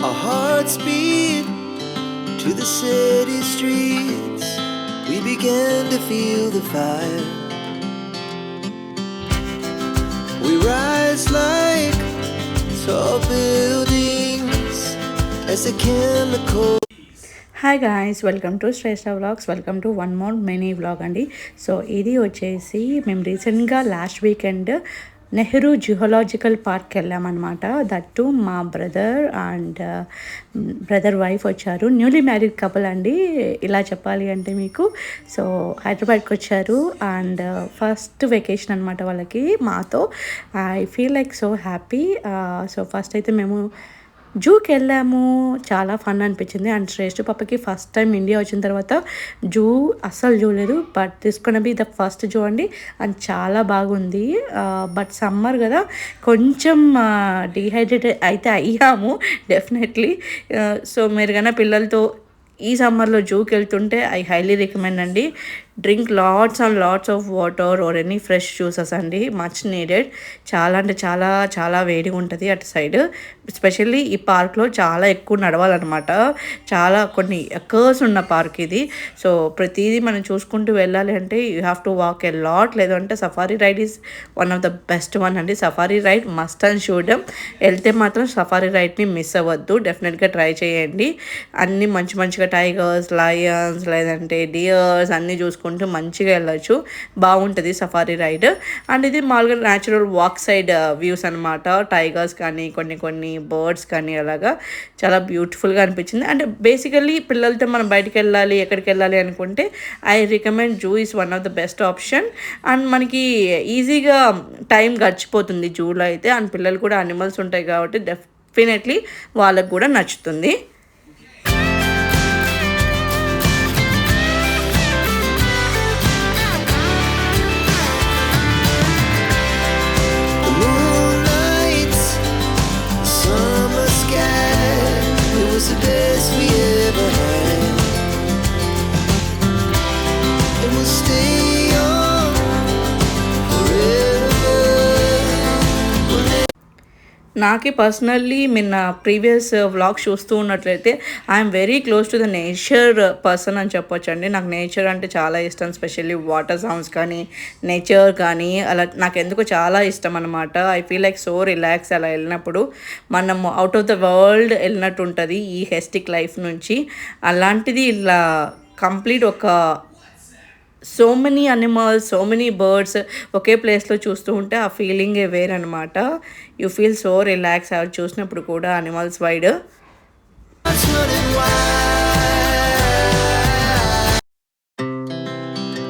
Our hearts beat to the city streets. We began to feel the fire. We rise like tall buildings as the chemical. Hi guys, welcome to Shreshtha vlogs. Welcome to one more mini vlog అండి. So ఇది వచ్చేసి మేము రీసెంట్గా last weekend Nehru zoological park వెళ్ళామన్నమాట. That మా brother and brother wife వచ్చారు. Newly married couple అండి, ఇలా చెప్పాలి అంటే మీకు. సో హైదరాబాద్కి వచ్చారు అండ్ ఫస్ట్ వెకేషన్ అనమాట వాళ్ళకి మాతో. I feel like so happy. So first అయితే మేము జూకి వెళ్ళాము. చాలా ఫన్ అనిపించింది. అండ్ శ్రేష్ఠ పాపకి ఫస్ట్ టైం ఇండియా వచ్చిన తర్వాత జూ అస్సలు చూడలేదు. బట్ తీసుకున్న బి ద ఫస్ట్ జూ అండి. అండ్ చాలా బాగుంది. బట్ సమ్మర్ కదా, కొంచెం డిహైడ్రేట్ అయితే అయ్యాము డెఫినెట్లీ. సో మీరు కన్నా పిల్లలతో ఈ సమ్మర్లో జూకి వెళ్తుంటే ఐ హైలీ రికమెండ్ అండి. Drink lots and lots of water or any fresh juices అండి, మచ్ నీడెడ్. చాలా అంటే చాలా చాలా వేడిగా ఉంటుంది అటు సైడ్. ఎస్పెషల్లీ ఈ పార్క్లో చాలా ఎక్కువ నడవాలన్నమాట. చాలా కొన్ని కర్వ్స్ ఉన్న పార్క్ ఇది. సో ప్రతిదీ మనం చూసుకుంటూ వెళ్ళాలి అంటే you have to walk a lot. లేదంటే safari ride is one of the best one అండి. Safari ride must and should. వెళ్తే మాత్రం సఫారీ రైడ్ని మిస్ అవ్వద్దు, డెఫినెట్గా ట్రై చేయండి. అన్నీ మంచి మంచిగా టైగర్స్, లయన్స్, లేదంటే డియర్స్ అన్నీ చూసుకుంటూ మంచిగా వెళ్ళచ్చు. బాగుంటుంది సఫారీ రైడ్. అండ్ ఇది మామూలుగా న్యాచురల్ వాక్ సైడ్ వ్యూస్ అనమాట. టైగర్స్ కానీ కొన్ని బర్డ్స్ కానీ అలాగా చాలా బ్యూటిఫుల్గా అనిపించింది. అంటే బేసికల్లీ పిల్లలతో మనం బయటికి వెళ్ళాలి, ఎక్కడికి వెళ్ళాలి అనుకుంటే I recommend zoo is one of the best option. And మనకి ఈజీగా టైం గడిచిపోతుంది జూలో అయితే. అండ్ పిల్లలు కూడా అనిమల్స్ ఉంటాయి కాబట్టి డెఫినెట్లీ వాళ్ళకు కూడా నచ్చుతుంది. నాకే పర్సనల్లీ మీరు నా ప్రీవియస్ వ్లాగ్ చూస్తూ ఉన్నట్లయితే I'm very close to the nature person అని చెప్పొచ్చు అండి. నాకు నేచర్ అంటే చాలా ఇష్టం. స్పెషల్లీ వాటర్ సౌండ్స్ కానీ నేచర్ కానీ అలా నాకు ఎందుకు చాలా ఇష్టం అనమాట. I feel like so relax అలా వెళ్ళినప్పుడు. మనం అవుట్ ఆఫ్ ద వరల్డ్ వెళ్ళినట్టు ఉంటుంది ఈ హెస్టిక్ లైఫ్ నుంచి. అలాంటిది ఇలా కంప్లీట్ ఒక so many animals, so many birds ఒకే ప్లేస్లో చూస్తూ ఉంటే ఆ ఫీలింగే వేరనమాట. యూ ఫీల్ సో రిలాక్స్ అవి చూసినప్పుడు కూడా animals wide.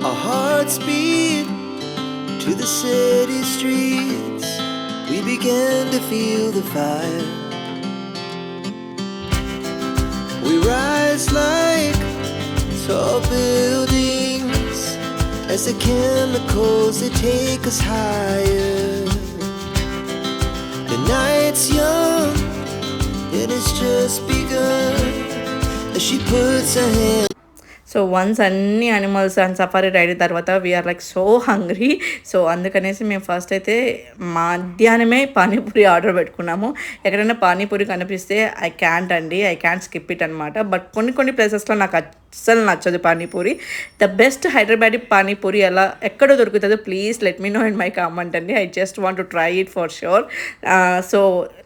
Our hearts beat to the city streets. We began to feel the fire. We rise like tall buildings as the chemicals they take us higher. The night's young and it's just begun as she puts her hand. So once అన్ని animals and safari ride తర్వాత we're like so hungry. So అందుకనేసి మేము first అయితే మధ్యాహ్నమే panipuri order పెట్టుకున్నాము. ఎక్కడైనా పానీపూరి కనిపిస్తే I can't skip it అనమాట. బట్ కొన్ని ప్లేసెస్లో నాకు అస్సలు నచ్చదు పానీపూరి. ద బెస్ట్ హైదరాబాదీ పానీపూరి ఎలా ఎక్కడ దొరుకుతుందో please let me know in my comment అండి. I just want to try it for sure. So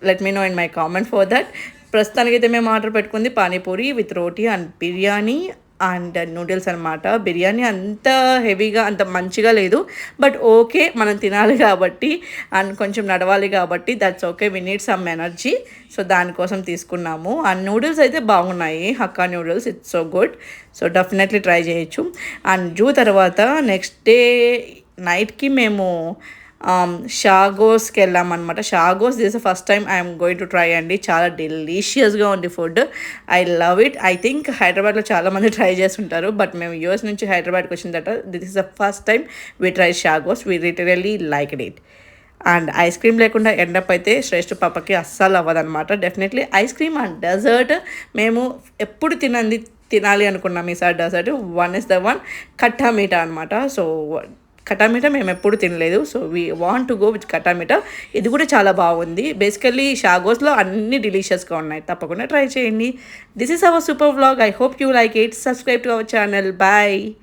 let me know in my comment for that. ప్రస్తుతానికైతే మేము ఆర్డర్ పెట్టుకుంది panipuri with roti and biryani and noodles అనమాట. బిర్యానీ అంత హెవీగా అంత మంచిగా లేదు, బట్ ఓకే, మనం తినాలి కాబట్టి అండ్ కొంచెం నడవాలి కాబట్టి that's okay. We need some energy. So దానికోసం తీసుకున్నాము. అండ్ నూడిల్స్ అయితే బాగున్నాయి, Hakka noodles, it's so good. So definitely try చేయొచ్చు. అండ్ జూ తర్వాత నెక్స్ట్ డే నైట్కి మేము షాగోస్కి వెళ్ళామన్నమాట. షాగోస్ this first time I'm going to try అండి. చాలా డెలీషియస్గా ఉంది ఫుడ్. I love it. I think హైదరాబాద్లో చాలామంది ట్రై చేస్తుంటారు, బట్ మేము యూఎస్ నుంచి హైదరాబాద్కి వచ్చిన తర్వాత this is the first time we try షాగోస్. We literally like it. And ice cream లేకుండా ఎండప్ అయితే శ్రేష్ఠ పాపకి అస్సలు అవ్వదన్నమాట. Definitely ice cream and dessert మేము ఎప్పుడు తినాలి అనుకున్నాం ఈసారి dessert. One is the one khatta meetha అనమాట. సో కటామిటా మేము ఎప్పుడు తినలేదు. So we want to go with khatta meetha. ఇది కూడా చాలా బాగుంది. బేసికల్లీ షాగోస్లో అన్ని డిలీషియస్గా ఉన్నాయి, తప్పకుండా ట్రై చేయండి. This is our super vlog. I hope you like it. Subscribe to our channel. Bye.